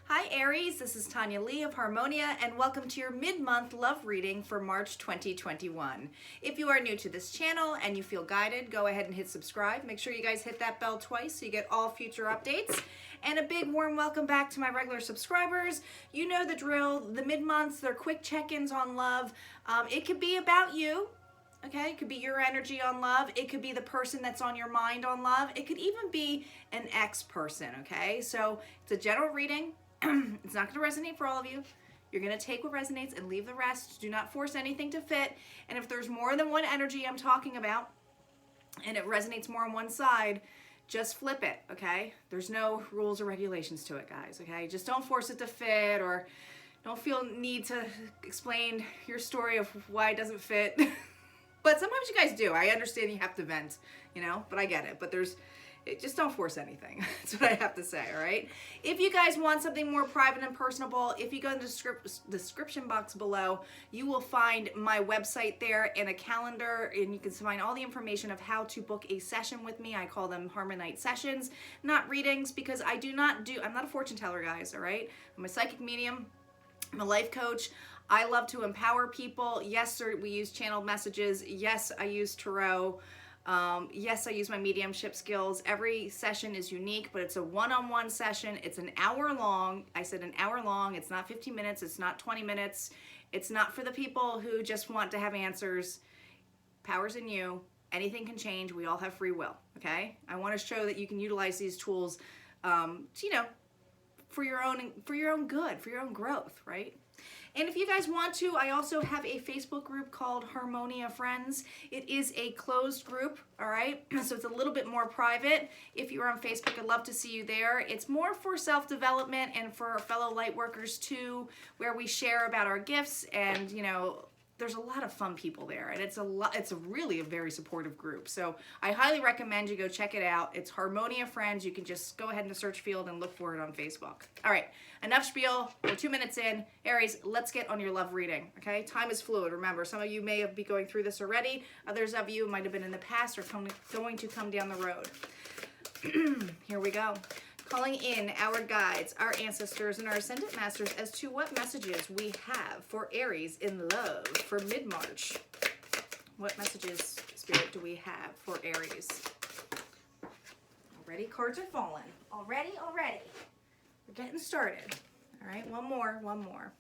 Hi Aries, this is Tanya Lee of Harmonia and welcome to your mid-month love reading for March 2021. If you are new to this channel and you feel guided, go ahead and hit subscribe. Make sure you guys hit that bell twice so you get all future updates. And a big warm welcome back to my regular subscribers. You know the drill, the mid-months, they're quick check-ins on love. It could be about you. Okay, it could be your energy on love. It could be the person that's on your mind on love. It could even be an ex-person, okay? So it's a general reading. It's not going to resonate for all of you. You're going to take what resonates and leave the rest. Do not force anything to fit. And if there's more than one energy I'm talking about and it resonates more on one side, just flip it, okay? There's no rules or regulations to it, guys, okay? Just don't force it to fit or don't feel need to explain your story of why it doesn't fit. But sometimes you guys do. I understand you have to vent, you know, but I get it. But just don't force anything. That's what I have to say, all right? If you guys want something more private and personable, if you go in the description box below, you will find my website there and a calendar, and you can find all the information of how to book a session with me. I call them Harmonite sessions, not readings, because I'm not a fortune teller, guys, all right? I'm a psychic medium. I'm a life coach. I love to empower people. Yes, sir, we use channeled messages. Yes, I use tarot. Yes, I use my mediumship skills. Every session is unique, but it's a one-on-one session. It's an hour long. I said an hour long. It's not 15 minutes. It's not 20 minutes. It's not for the people who just want to have answers. Power's in you. Anything can change. We all have free will, okay? I want to show that you can utilize these tools, you know, for your own good, for your own growth, right? And if you guys want to, I also have a Facebook group called Harmonia Friends. It is a closed group, all right? So it's a little bit more private. If you're on Facebook, I'd love to see you there. It's more for self-development and for fellow light workers too, where we share about our gifts and, you know, there's a lot of fun people there, and it's really a very supportive group. So I highly recommend you go check it out. It's Harmonia Friends. You can just go ahead in the search field and look for it on Facebook. All right, enough spiel. We're 2 minutes in. Aries, let's get on your love reading, okay? Time is fluid. Remember, some of you may be going through this already. Others of you might have been in the past or going to come down the road. Here we go. Calling in our guides, our ancestors, and our ascendant masters as to what messages we have for Aries in love for mid-March. What messages, Spirit, do we have for Aries? Already, cards are falling. Already. We're getting started. All right, one more.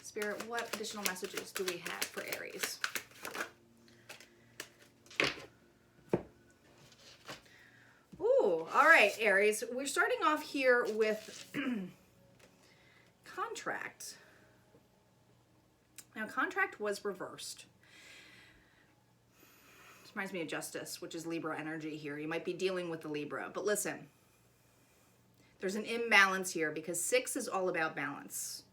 Spirit, what additional messages do we have for Aries? All right, Aries, we're starting off here with contract. Now, contract was reversed. This reminds me of justice, which is Libra energy here. You might be dealing with the Libra, but listen, there's an imbalance here because 6 is all about balance.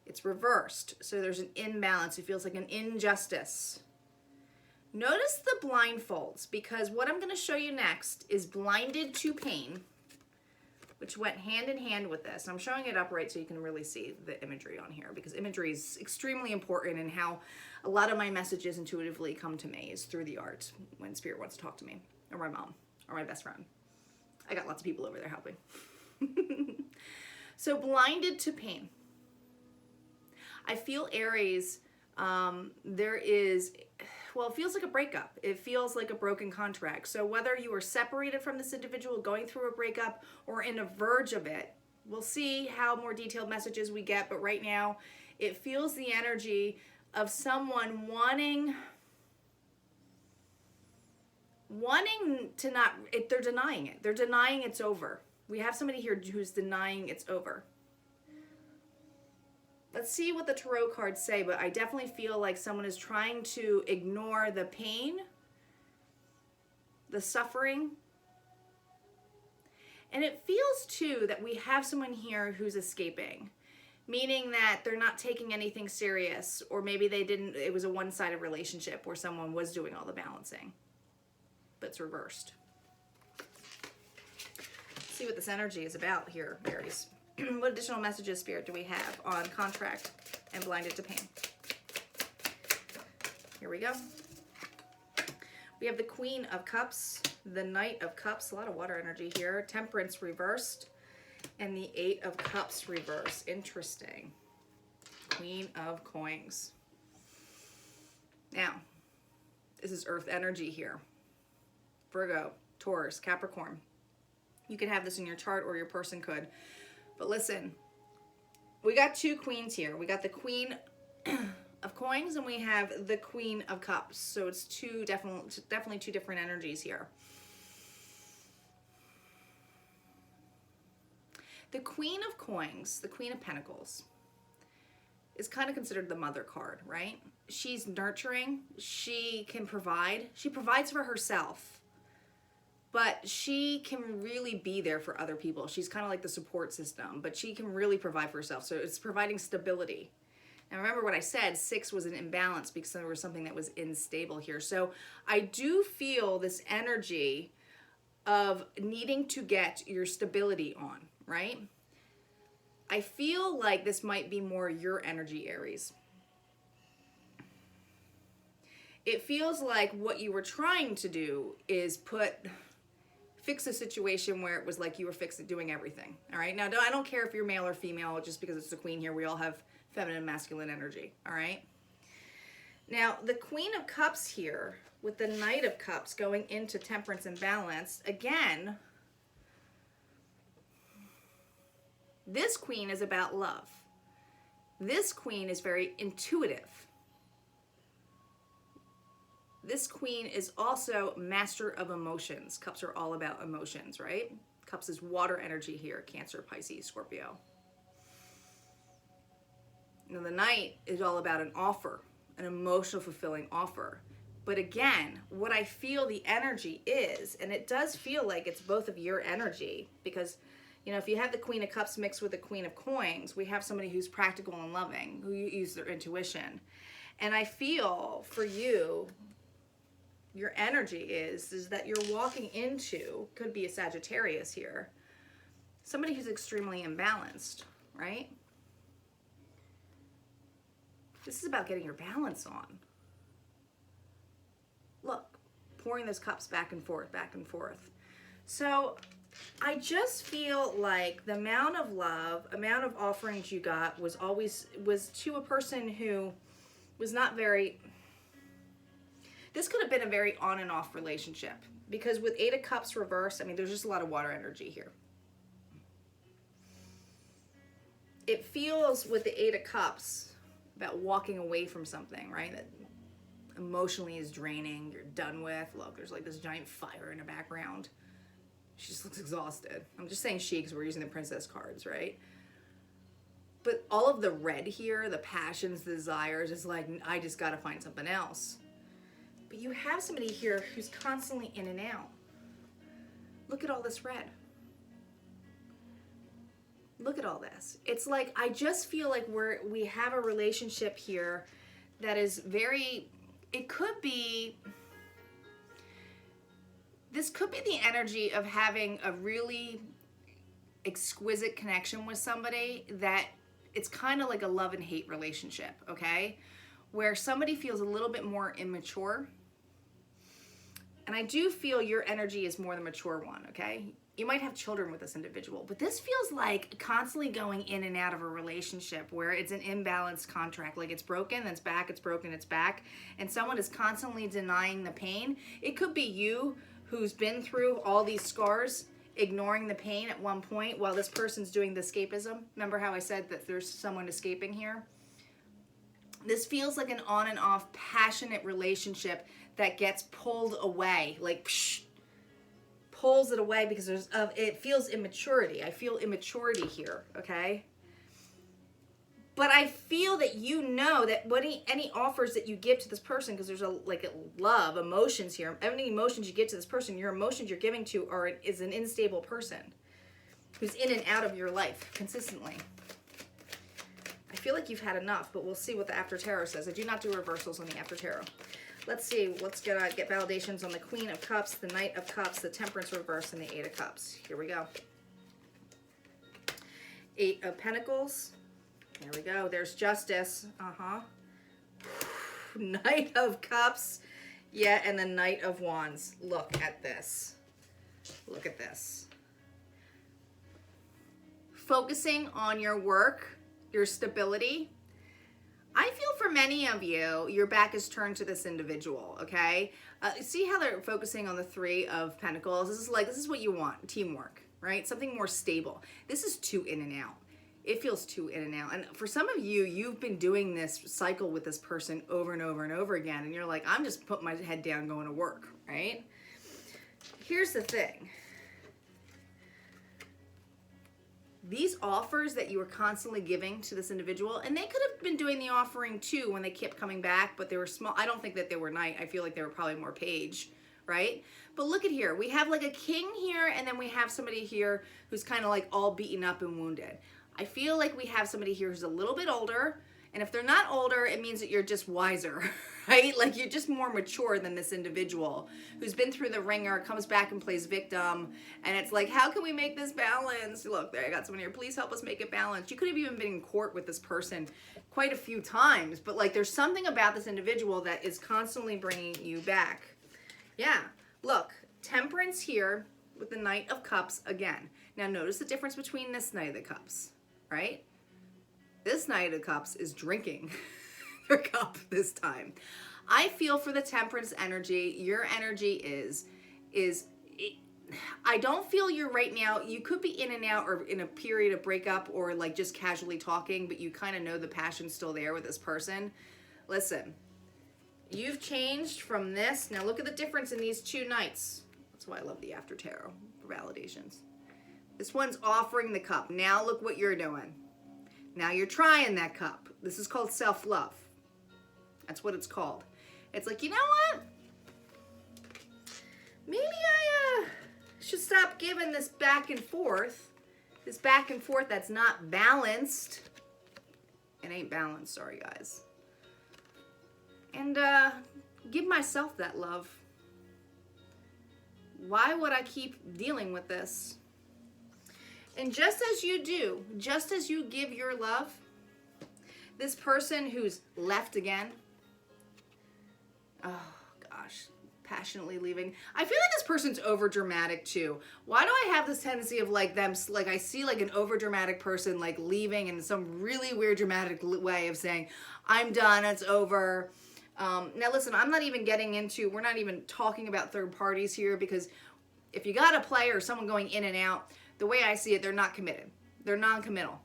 It's reversed, so there's an imbalance. It feels like an injustice. Notice the blindfolds, because what I'm going to show you next is blinded to pain, which went hand in hand with this. I'm showing it upright so you can really see the imagery on here, because imagery is extremely important in how a lot of my messages intuitively come to me is through the art when Spirit wants to talk to me, or my mom, or my best friend. I got lots of people over there helping. So blinded to pain. I feel Aries, well, it feels like a breakup. It feels like a broken contract. So whether you are separated from this individual, going through a breakup, or in a verge of it, we'll see how more detailed messages we get. But right now, it feels the energy of someone wanting to not, they're denying it. They're denying it's over. We have somebody here who's denying it's over. Let's see what the tarot cards say, but I definitely feel like someone is trying to ignore the pain, the suffering. And it feels too that we have someone here who's escaping, meaning that they're not taking anything serious, or maybe it was a one-sided relationship where someone was doing all the balancing, but it's reversed. Let's see what this energy is about here, Aries. What additional messages, Spirit, do we have on contract and blinded to pain? Here we go. We have the Queen of Cups, the Knight of Cups, a lot of water energy here, Temperance reversed, And the Eight of Cups reverse. Interesting. Queen of Coins. Now, this is Earth energy here. Virgo, Taurus, Capricorn. You could have this in your chart or your person could. But listen, we got two queens here. We got the Queen of Coins and we have the Queen of Cups. So it's definitely two different energies here. The Queen of Coins, the Queen of Pentacles, is kind of considered the mother card, right? She's nurturing. She can provide. She provides for herself. But she can really be there for other people. She's kind of like the support system, but she can really provide for herself. So it's providing stability. And remember what I said, 6 was an imbalance because there was something that was unstable here. So I do feel this energy of needing to get your stability on, right? I feel like this might be more your energy, Aries. It feels like what you were trying to do is fix a situation where it was like you were doing everything. All right. Now, I don't care if you're male or female, just because it's the queen here. We all have feminine and masculine energy. All right. Now, the Queen of Cups here with the Knight of Cups going into Temperance and Balance. Again, this queen is about love. This queen is very intuitive. This queen is also master of emotions. Cups are all about emotions, right? Cups is water energy here. Cancer, Pisces, Scorpio. Now the Knight is all about an offer, an emotional fulfilling offer. But again, what I feel the energy is, and it does feel like it's both of your energy, because, you know, if you have the Queen of Cups mixed with the Queen of Coins, we have somebody who's practical and loving, who uses their intuition. And I feel for you, your energy is that you're walking into, could be a Sagittarius here, somebody who's extremely imbalanced, right? This is about getting your balance on. Look, pouring those cups back and forth, back and forth. So I just feel like the amount of love, amount of offerings you got was to a person who was not very... This could have been a very on and off relationship, because with Eight of Cups reverse, I mean, there's just a lot of water energy here. It feels with the Eight of Cups about walking away from something, right? That emotionally is draining, you're done with. Look, there's like this giant fire in the background. She just looks exhausted. I'm just saying she because we're using the princess cards, right? But all of the red here, the passions, the desires, is like, I just got to find something else. But you have somebody here who's constantly in and out. Look at all this red. Look at all this. It's like, I just feel like we have a relationship here that is very, it could be, this could be the energy of having a really exquisite connection with somebody that it's kind of like a love and hate relationship, okay? Where somebody feels a little bit more immature. And I do feel your energy is more the mature one, okay? You might have children with this individual, but this feels like constantly going in and out of a relationship where it's an imbalanced contract. Like it's broken, then it's back, it's broken, it's back. And someone is constantly denying the pain. It could be you who's been through all these scars, ignoring the pain at one point while this person's doing the escapism. Remember how I said that there's someone escaping here? This feels like an on and off passionate relationship that gets pulled away, like pulls it away because it feels immaturity. I feel immaturity here, okay? But I feel that you know that any offers that you give to this person, because there's a love, emotions here. Any emotions you give to this person, your emotions you're giving to is an unstable person who's in and out of your life consistently. I feel like you've had enough, but we'll see what the After Tarot says. I do not do reversals on the After Tarot. Let's see. Let's get validations on the Queen of Cups, the Knight of Cups, the Temperance reverse, and the Eight of Cups. Here we go. Eight of Pentacles. There we go. There's Justice. Knight of Cups. Yeah, and the Knight of Wands. Look at this. Look at this. focusing on your work, your stability. I feel for many of you, your back is turned to this individual, okay? See how they're focusing on the Three of Pentacles? This is what you want, teamwork, right? Something more stable. This is too in and out. It feels too in and out. And for some of you, you've been doing this cycle with this person over and over and over again, and you're like, I'm just putting my head down going to work, right? Here's the thing. These offers that you were constantly giving to this individual, and they could have been doing the offering too when they kept coming back, but they were small. I don't think that they were knight. I feel like they were probably more page, right? But look at here. We have like a king here, and then we have somebody here who's kind of like all beaten up and wounded. I feel like we have somebody here who's a little bit older, and if they're not older, it means that you're just wiser, right? Like you're just more mature than this individual who's been through the ringer, comes back and plays victim, and it's like, how can we make this balanced? Look, there, I got someone here. Please help us make it balanced. You could have even been in court with this person quite a few times, but like there's something about this individual that is constantly bringing you back. Yeah, look, Temperance here with the Knight of Cups again. Now notice the difference between this Knight of Cups, right? This Knight of Cups is drinking their cup this time. I feel for the Temperance energy. Your energy is I don't feel you're right now. You could be in and out or in a period of breakup or like just casually talking, but you kind of know the passion's still there with this person. Listen, you've changed from this. Now look at the difference in these two Knights. That's why I love the After Tarot for validations. This one's offering the cup. Now look what you're doing. Now you're trying that cup. This is called self-love. That's what it's called. It's like, you know what? Maybe I should stop giving this back and forth. This back and forth that's not balanced. It ain't balanced, sorry guys. And give myself that love. Why would I keep dealing with this? And just as you do, just as you give your love, this person who's left again, oh gosh, passionately leaving. I feel like this person's over dramatic too. Why do I have this tendency of like them, like I see like an over dramatic person like leaving in some really weird dramatic way of saying, I'm done, it's over. Now listen, I'm not even getting into, we're not even talking about third parties here, because if you got a player or someone going in and out, the way I see it, they're not committed. They're non-committal.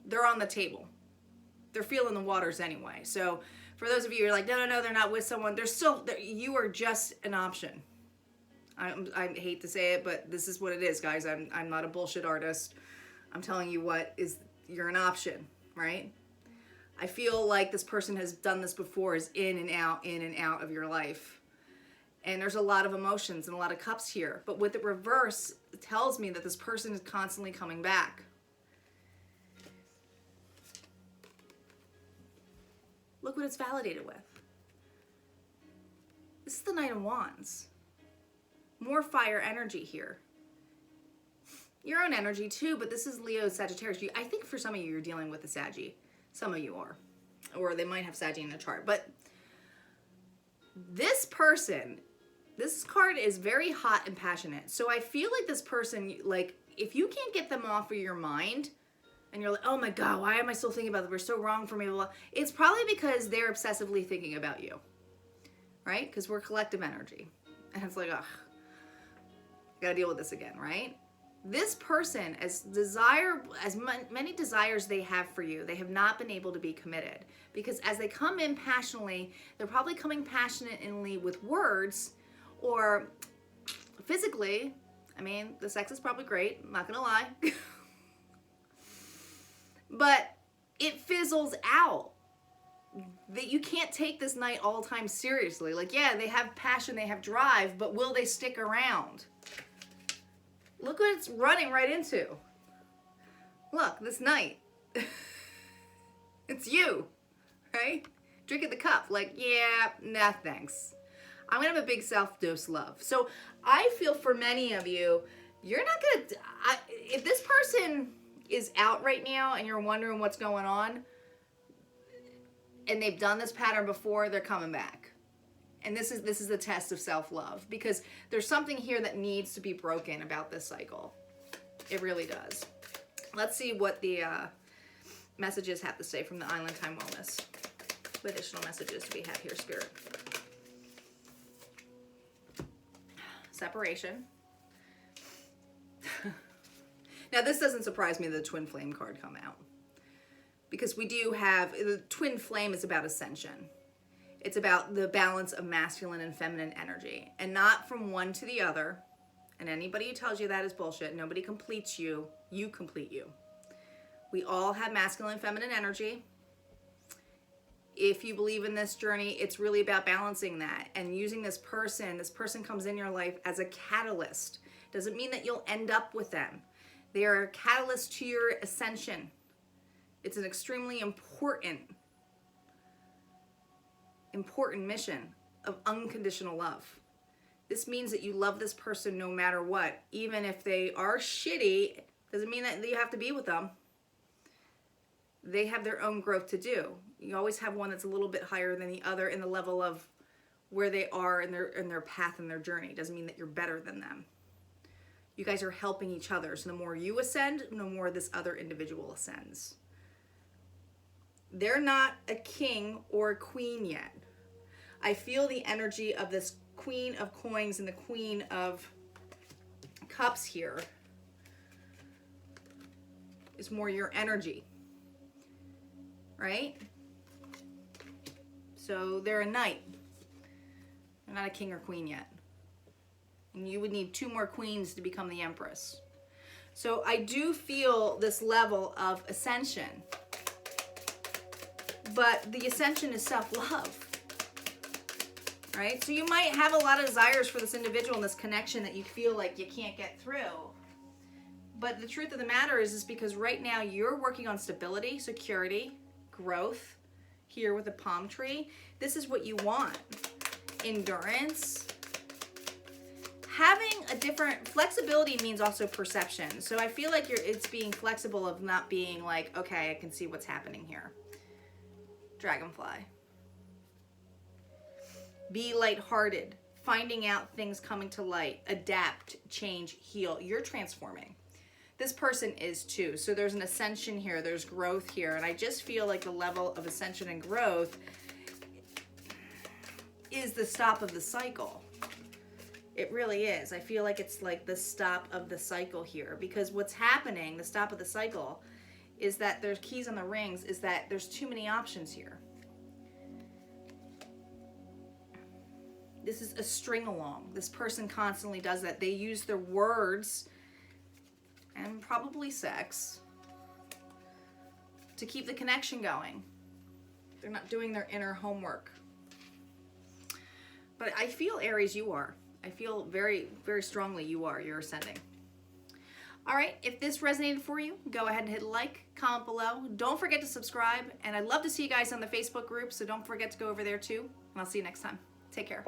They're on the table. They're feeling the waters anyway. So for those of you who are like, no, they're not with someone, you are just an option. I hate to say it, but this is what it is, guys. I'm not a bullshit artist. I'm telling you you're an option, right? I feel like this person has done this before, is in and out of your life. And there's a lot of emotions and a lot of cups here. But with the reverse, it tells me that this person is constantly coming back. Look what it's validated with. This is the Knight of Wands. More fire energy here. Your own energy too, but this is Leo, Sagittarius. I think for some of you, you're dealing with a Saggy. Some of you are. Or they might have Saggy in their chart. But this person, this card is very hot and passionate. So I feel like this person, like, if you can't get them off of your mind, and you're like, oh my God, why am I still thinking about them? We're so wrong for me. Blah, blah. It's probably because they're obsessively thinking about you, right? Because we're collective energy. And it's like, ugh, gotta deal with this again, right? This person, as many desires they have for you, they have not been able to be committed. Because as they come in passionately, they're probably coming passionately with words or physically. I mean, the sex is probably great, I'm not gonna lie. But it fizzles out. That you can't take this Knight all the time seriously. Like, yeah, they have passion, they have drive, but will they stick around? Look what it's running right into. Look, this Knight. It's you, right? Drinking the cup. Like, yeah, nah, thanks. I'm going to have a big self-dose love. So I feel for many of you, you're not going to... If this person is out right now and you're wondering what's going on, and they've done this pattern before, they're coming back. And this is the test of self-love, because there's something here that needs to be broken about this cycle. It really does. Let's see what the messages have to say from the Island Time Wellness. What additional messages do we have here, Spirit? Separation. Now, this doesn't surprise me that the Twin Flame card come out. Because we do have, the Twin Flame is about ascension. It's about the balance of masculine and feminine energy. And not from one to the other. And anybody who tells you that is bullshit. Nobody completes you. You complete you. We all have masculine and feminine energy. If you believe in this journey, it's really about balancing that and using this person. This person comes in your life as a catalyst. Doesn't mean that you'll end up with them. They are a catalyst to your ascension. It's an extremely important mission of unconditional love. This means that you love this person no matter what. Even if they are shitty, doesn't mean that you have to be with them. They have their own growth to do. You always have one that's a little bit higher than the other in the level of where they are in their path and their journey. Doesn't mean that you're better than them. You guys are helping each other. So the more you ascend, the more this other individual ascends. They're not a king or a queen yet. I feel the energy of this Queen of Coins and the Queen of Cups here is more your energy, right? So they're a knight. They're not a king or queen yet. And you would need 2 more queens to become the empress. So I do feel this level of ascension. But the ascension is self-love. Right? So you might have a lot of desires for this individual and this connection that you feel like you can't get through. But the truth of the matter is because right now you're working on stability, security, growth. Here with the palm tree. This is what you want. Endurance. Having a different flexibility means also perception. So I feel like it's being flexible of not being like, okay, I can see what's happening here. Dragonfly. Be lighthearted. Finding out things coming to light. Adapt, change, heal. You're transforming. This person is too. So there's an ascension here. There's growth here. And I just feel like the level of ascension and growth is the stop of the cycle. It really is. I feel like it's like the stop of the cycle here. Because what's happening, the stop of the cycle, is that there's keys on the rings, is that there's too many options here. This is a string along. This person constantly does that. They use their words and probably sex to keep the connection going. They're not doing their inner homework. But I feel, Aries, you are. I feel very, very strongly you are. You're ascending. All right, if this resonated for you, go ahead and hit like, comment below. Don't forget to subscribe. And I'd love to see you guys on the Facebook group, so don't forget to go over there too. And I'll see you next time. Take care.